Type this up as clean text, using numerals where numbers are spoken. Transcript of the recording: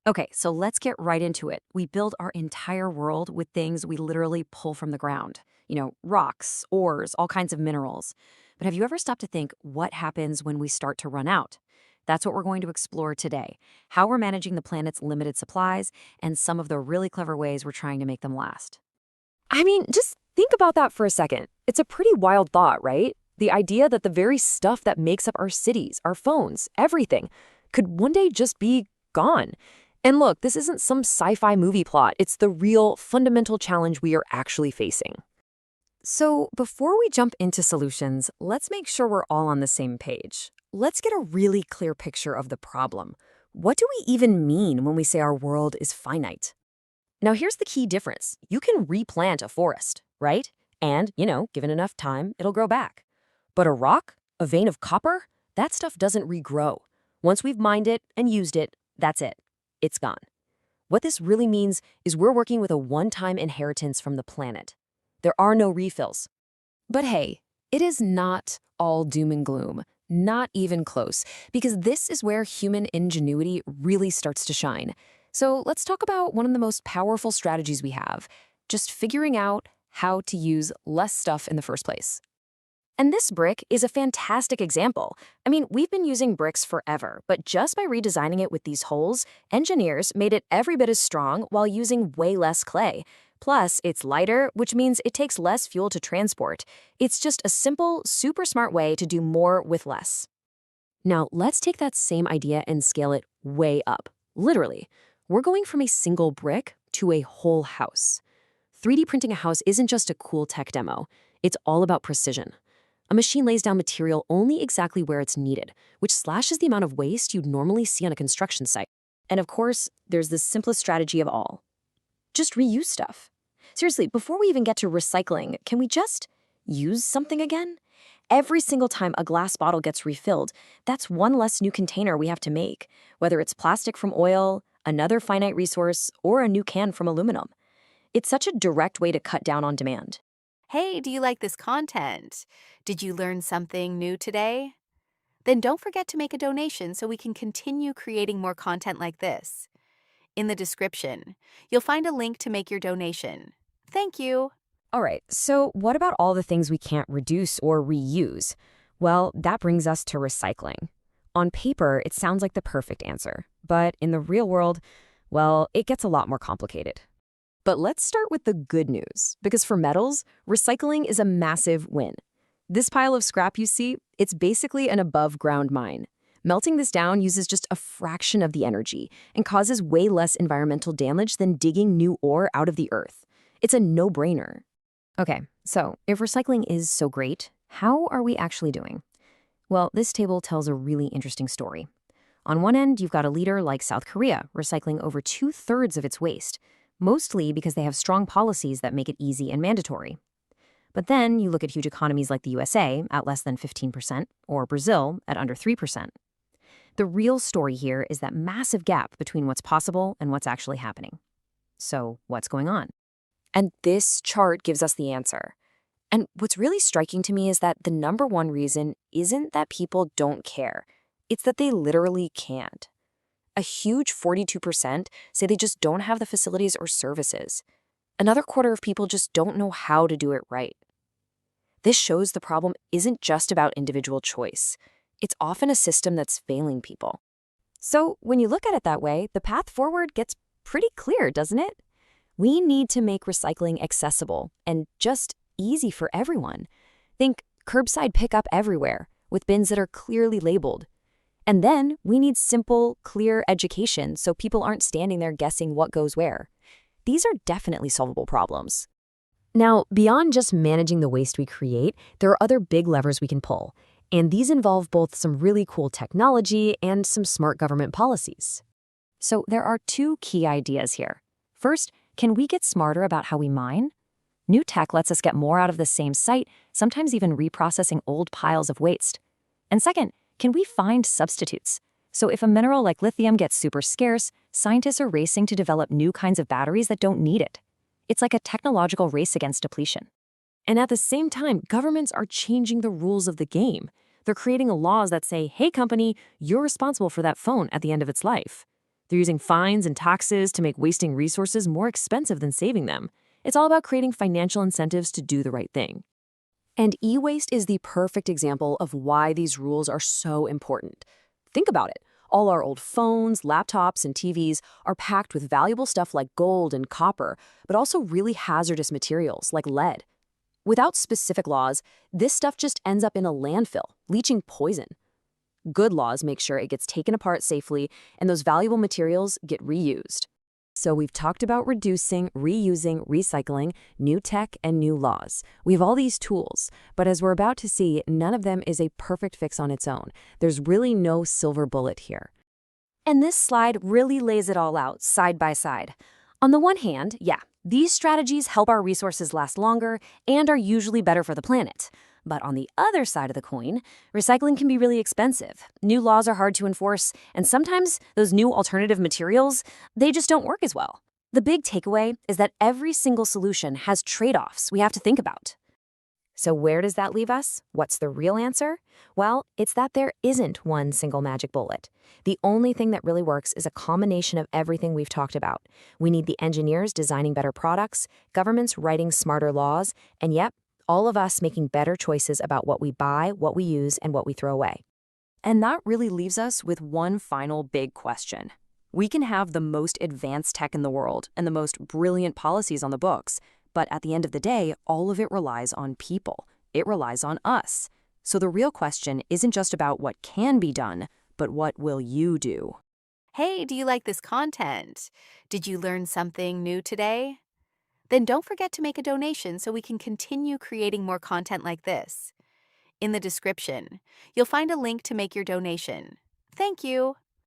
Okay, so let's get right into it. We build our entire world with things we literally pull from the ground. Rocks, ores, all kinds of minerals. But have you ever stopped to think what happens when we start to run out? That's what we're going to explore today. How we're managing the planet's limited supplies and some of the really clever ways we're trying to make them last. I mean, just think about that for a second. It's a pretty wild thought, right? The idea that the very stuff that makes up our cities, our phones, everything, could one day just be gone. And look, this isn't some sci-fi movie plot. It's the real, fundamental challenge we are actually facing. So before we jump into solutions, let's make sure we're all on the same page. Let's get a really clear picture of the problem. What do we even mean when we say our world is finite? Now, here's the key difference. You can replant a forest, right? And, given enough time, it'll grow back. But a rock, a vein of copper, that stuff doesn't regrow. Once we've mined it and used it, that's it. It's gone. What this really means is we're working with a one-time inheritance from the planet. There are no refills. But hey, it is not all doom and gloom. Not even close, because this is where human ingenuity really starts to shine. So let's talk about one of the most powerful strategies we have, just figuring out how to use less stuff in the first place. And this brick is a fantastic example. I mean, we've been using bricks forever, but just by redesigning it with these holes, engineers made it every bit as strong while using way less clay. Plus, it's lighter, which means it takes less fuel to transport. It's just a simple, super smart way to do more with less. Now, let's take that same idea and scale it way up. Literally, we're going from a single brick to a whole house. 3D printing a house isn't just a cool tech demo. It's all about precision. A machine lays down material only exactly where it's needed, which slashes the amount of waste you'd normally see on a construction site. And of course, there's the simplest strategy of all. Just reuse stuff. Seriously, before we even get to recycling, can we just use something again? Every single time a glass bottle gets refilled, that's one less new container we have to make, whether it's plastic from oil, another finite resource, or a new can from aluminum. It's such a direct way to cut down on demand. Hey, do you like this content? Did you learn something new today? Then don't forget to make a donation so we can continue creating more content like this. In the description, you'll find a link to make your donation. Thank you. All right, so what about all the things we can't reduce or reuse? Well, that brings us to recycling. On paper, it sounds like the perfect answer, but in the real world, well, it gets a lot more complicated. But let's start with the good news, because for metals, recycling is a massive win. This pile of scrap you see, it's basically an above-ground mine. Melting this down uses just a fraction of the energy and causes way less environmental damage than digging new ore out of the earth. It's a no-brainer. Okay, so if recycling is so great, how are we actually doing? Well, this table tells a really interesting story. On one end, you've got a leader like South Korea recycling over 2/3 of its waste, mostly because they have strong policies that make it easy and mandatory. But then you look at huge economies like the USA at less than 15%, or Brazil at under 3%. The real story here is that massive gap between what's possible and what's actually happening. So what's going on? And this chart gives us the answer. And what's really striking to me is that the number one reason isn't that people don't care. It's that they literally can't. A huge 42% say they just don't have the facilities or services. Another quarter of people just don't know how to do it right. This shows the problem isn't just about individual choice. It's often a system that's failing people. So when you look at it that way, the path forward gets pretty clear, doesn't it? We need to make recycling accessible and just easy for everyone. Think curbside pickup everywhere with bins that are clearly labeled. And then we need simple, clear education so people aren't standing there guessing what goes where. These are definitely solvable problems. Now, beyond just managing the waste we create, there are other big levers we can pull. And these involve both some really cool technology and some smart government policies. So there are two key ideas here. First, can we get smarter about how we mine? New tech lets us get more out of the same site, sometimes even reprocessing old piles of waste. And second, can we find substitutes? So if a mineral like lithium gets super scarce, scientists are racing to develop new kinds of batteries that don't need it. It's like a technological race against depletion. And at the same time, governments are changing the rules of the game. They're creating laws that say, hey company, you're responsible for that phone at the end of its life. They're using fines and taxes to make wasting resources more expensive than saving them. It's all about creating financial incentives to do the right thing. And e-waste is the perfect example of why these rules are so important. Think about it. All our old phones, laptops, and TVs are packed with valuable stuff like gold and copper, but also really hazardous materials like lead. Without specific laws, this stuff just ends up in a landfill, leaching poison. Good laws make sure it gets taken apart safely and those valuable materials get reused. So we've talked about reducing, reusing, recycling, new tech, and new laws. We have all these tools, but as we're about to see, none of them is a perfect fix on its own. There's really no silver bullet here. And this slide really lays it all out, side by side. On the one hand, yeah, these strategies help our resources last longer and are usually better for the planet. But on the other side of the coin, recycling can be really expensive. New laws are hard to enforce, and sometimes those new alternative materials, they just don't work as well. The big takeaway is that every single solution has trade-offs we have to think about. So where does that leave us? What's the real answer? Well, it's that there isn't one single magic bullet. The only thing that really works is a combination of everything we've talked about. We need the engineers designing better products, governments writing smarter laws, and yep, all of us making better choices about what we buy, what we use, and what we throw away. And that really leaves us with one final big question. We can have the most advanced tech in the world and the most brilliant policies on the books, but at the end of the day, all of it relies on people. It relies on us. So the real question isn't just about what can be done, but what will you do? Hey, do you like this content? Did you learn something new today? Then don't forget to make a donation so we can continue creating more content like this. In the description, you'll find a link to make your donation. Thank you.